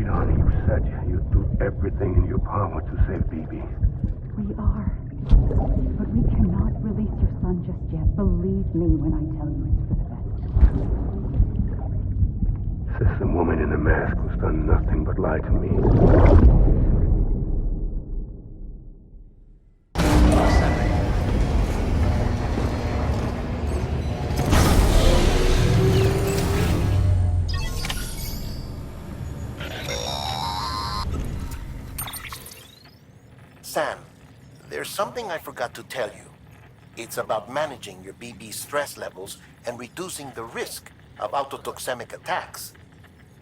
Leon, you said you'd do everything in your power to save BB. We are. But we cannot release your son just yet. Believe me when I tell you it's for the best. System woman in the mask who's done nothing but lie to me. Sam, there's something I forgot to tell you. It's about managing your BB stress levels and reducing the risk of autotoxemic attacks.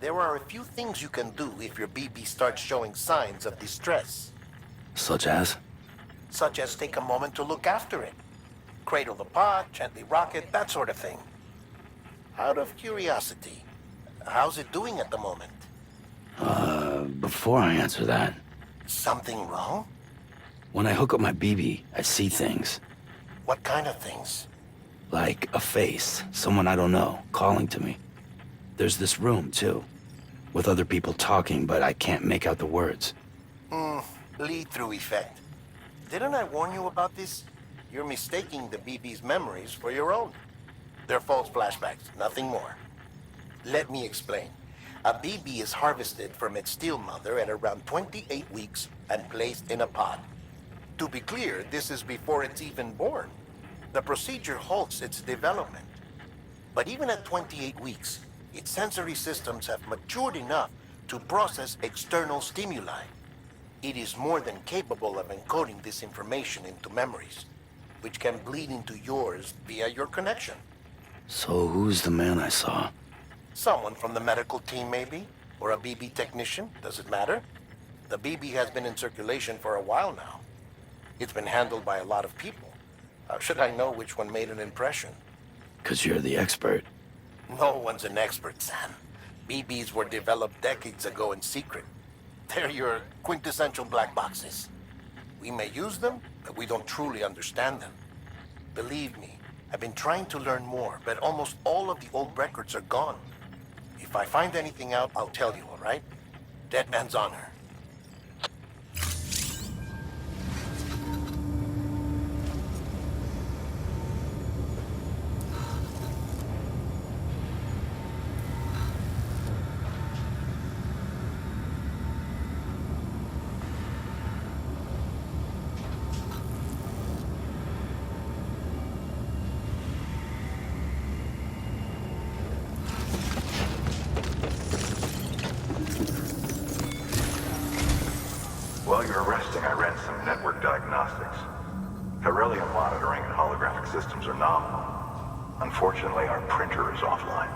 There are a few things you can do if your BB starts showing signs of distress. Such as? Such as take a moment to look after it. Cradle the pot, gently rock it, that sort of thing. Out of curiosity, how's it doing at the moment? Before I answer that, Something wrong? when I hook up my BB, I see things. What kind of things? Like a face, someone I don't know, calling to me. There's this room, too, with other people talking, but I can't make out the words. Lead-through effect. Didn't I warn you about this? You're mistaking the BB's memories for your own. They're false flashbacks, nothing more. Let me explain. A BB is harvested from its steel mother at around 28 weeks and placed in a pod. To be clear, this is before it's even born. The procedure halts its development. But even at 28 weeks, its sensory systems have matured enough to process external stimuli. It is more than capable of encoding this information into memories, which can bleed into yours via your connection. So who's the man I saw? Someone from the medical team, maybe? Or a BB technician? Does it matter? The BB has been in circulation for a while now. It's been handled by a lot of people. How should I know which one made an impression? 'Cause you're the expert. No one's an expert, Sam. BBs were developed decades ago in secret. They're your quintessential black boxes. We may use them, but we don't truly understand them. Believe me, I've been trying to learn more, but almost all of the old records are gone. If I find anything out, I'll tell you, all right? Dead man's honor. While you were resting, I ran some network diagnostics. Beryllium monitoring and holographic systems are nominal. Unfortunately, our printer is offline.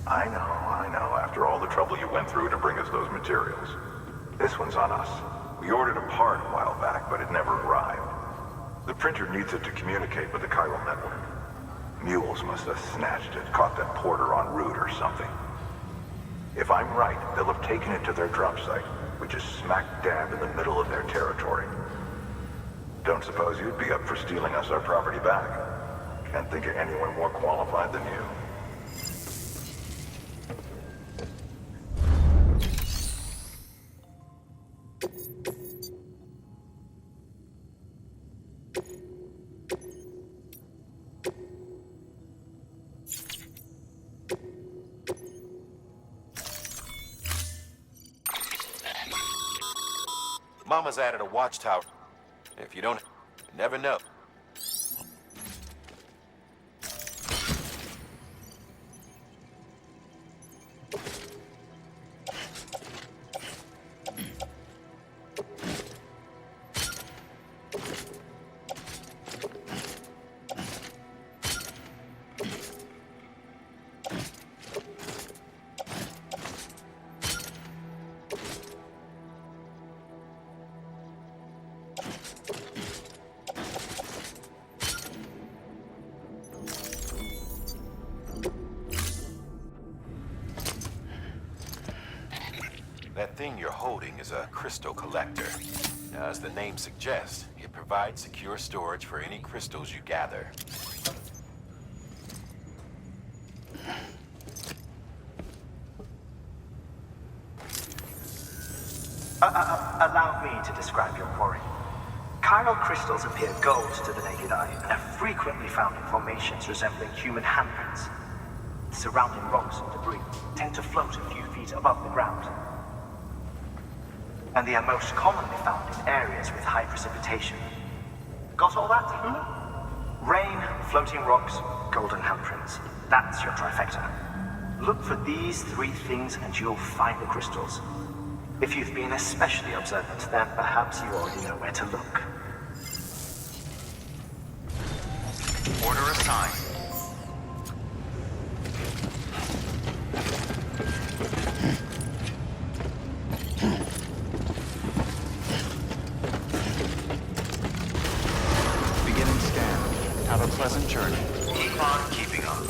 I know, after all the trouble you went through to bring us those materials. This one's on us. We ordered a part a while back, but it never arrived. The printer needs it to communicate with the chiral network. Mules must have snatched it, caught that porter en route or something. If I'm right, they'll have taken it to their drop site, which is smack dab in the middle of their territory. Don't suppose you'd be up for stealing us our property back? Can't think of anyone more qualified than you. Mama's added a watchtower. If you don't, you never know. That thing you're holding is a crystal collector. Now, as the name suggests, it provides secure storage for any crystals you gather. allow me to describe your quarry. Chiral crystals appear gold to the naked eye and are frequently found in formations resembling human handprints. Surrounding rocks and debris tend to float a few feet above the ground. And they are most commonly found in areas with high precipitation. Got all that? Rain, floating rocks, golden handprints. That's your trifecta. Look for these three things and you'll find the crystals. If you've been especially observant, then perhaps you already know where to look. Order assigned. Beginning scan. Have a pleasant journey. Keep on keeping on.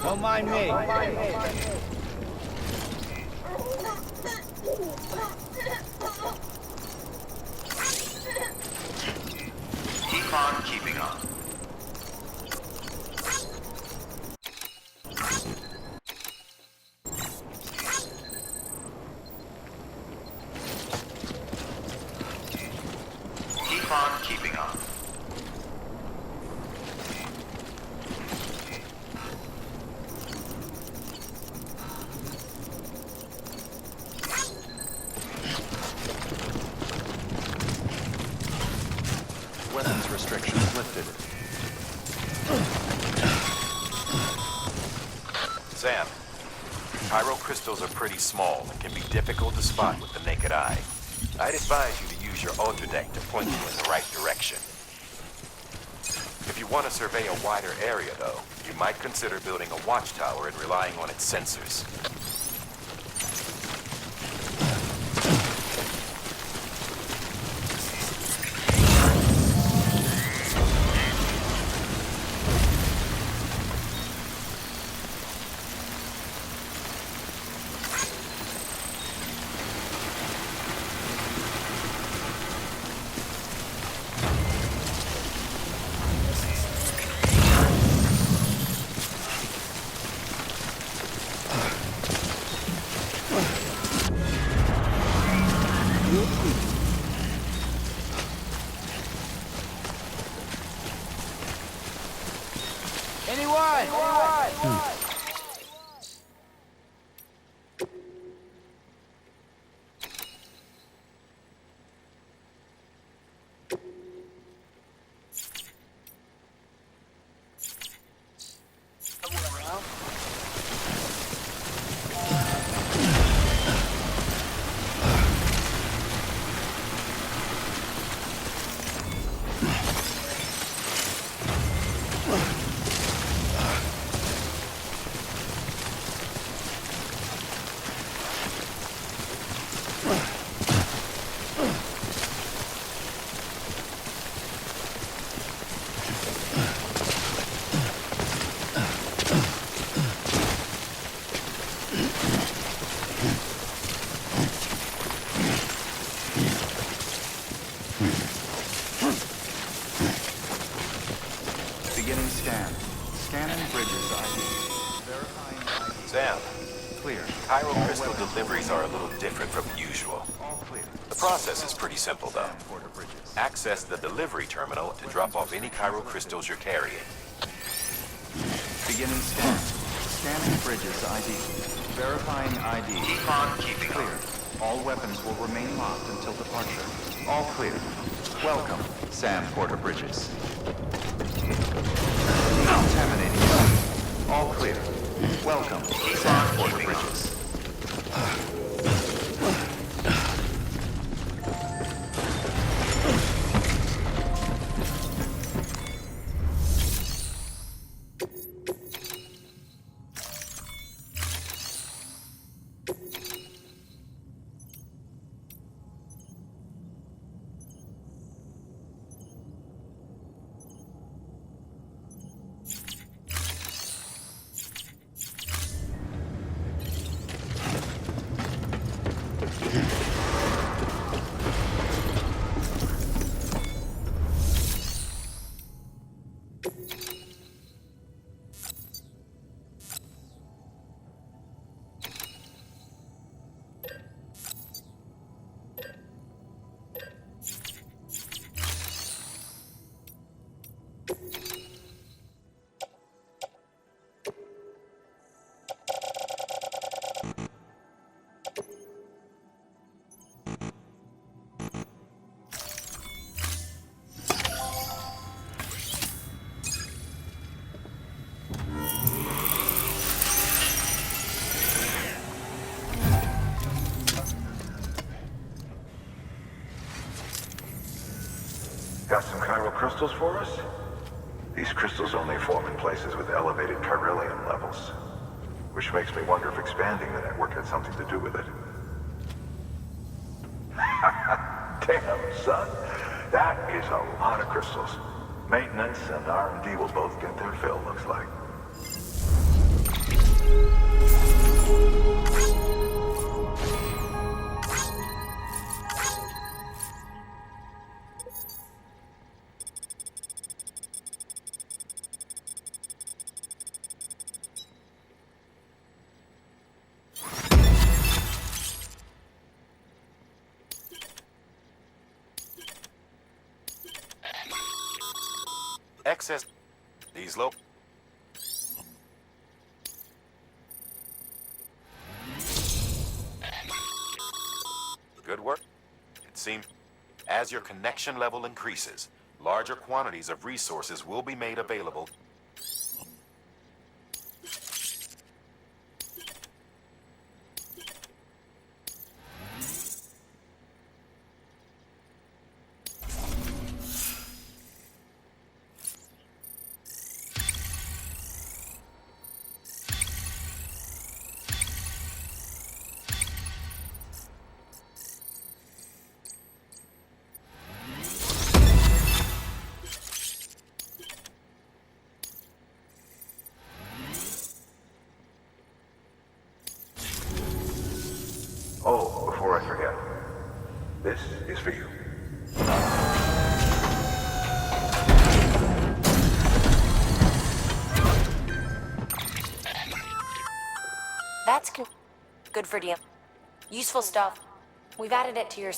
Don't mind me. Keep on keeping on. Keep on keeping on. Weapons restrictions lifted. Sam, chiral crystals are pretty small and can be difficult to spot with the naked eye. I'd advise you to use your Ultradeck to point you in the right direction. If you want to survey a wider area, though, you might consider building a watchtower and relying on its sensors. Beginning scan. Scanning bridges ID. Verifying ID. Sam, Clear. chiral crystal deliveries are a little different from usual. All clear. The process is pretty simple, though. Porter bridges. Access the delivery terminal to drop off any chiral crystals you're carrying. Beginning scan. Scanning bridges ID. Verifying ID. Keep on keeping Clear. All weapons will remain locked until departure. All clear. Welcome, Sam Porter Bridges. Contaminating zone. All clear. Welcome, Sam Porter Bridges. Got some chiral crystals for us? These crystals only form in places with elevated chiralium levels, which makes me wonder if expanding the network had something to do with it. Damn, son. That is a lot of crystals. Maintenance and R&D will both get their fill, looks like. Excess. These low. Good work. It seems as your connection level increases, larger quantities of resources will be made available. Oh, before I forget, this is for you. That's good for you. Useful stuff. We've added it to your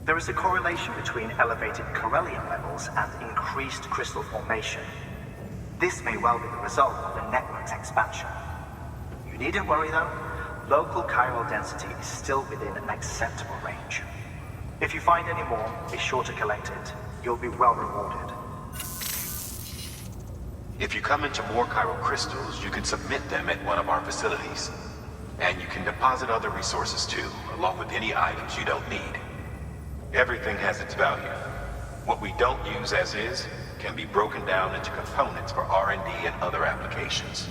There is a correlation between elevated chiralium levels and increased crystal formation. This may well be the result of the network's expansion. You needn't worry though. Local chiral density is still within an acceptable range. If you find any more, be sure to collect it. You'll be well rewarded. If you come into more chiral crystals, you can submit them at one of our facilities. And you can deposit other resources too, along with any items you don't need. Everything has its value. What we don't use as is can be broken down into components for R&D and other applications.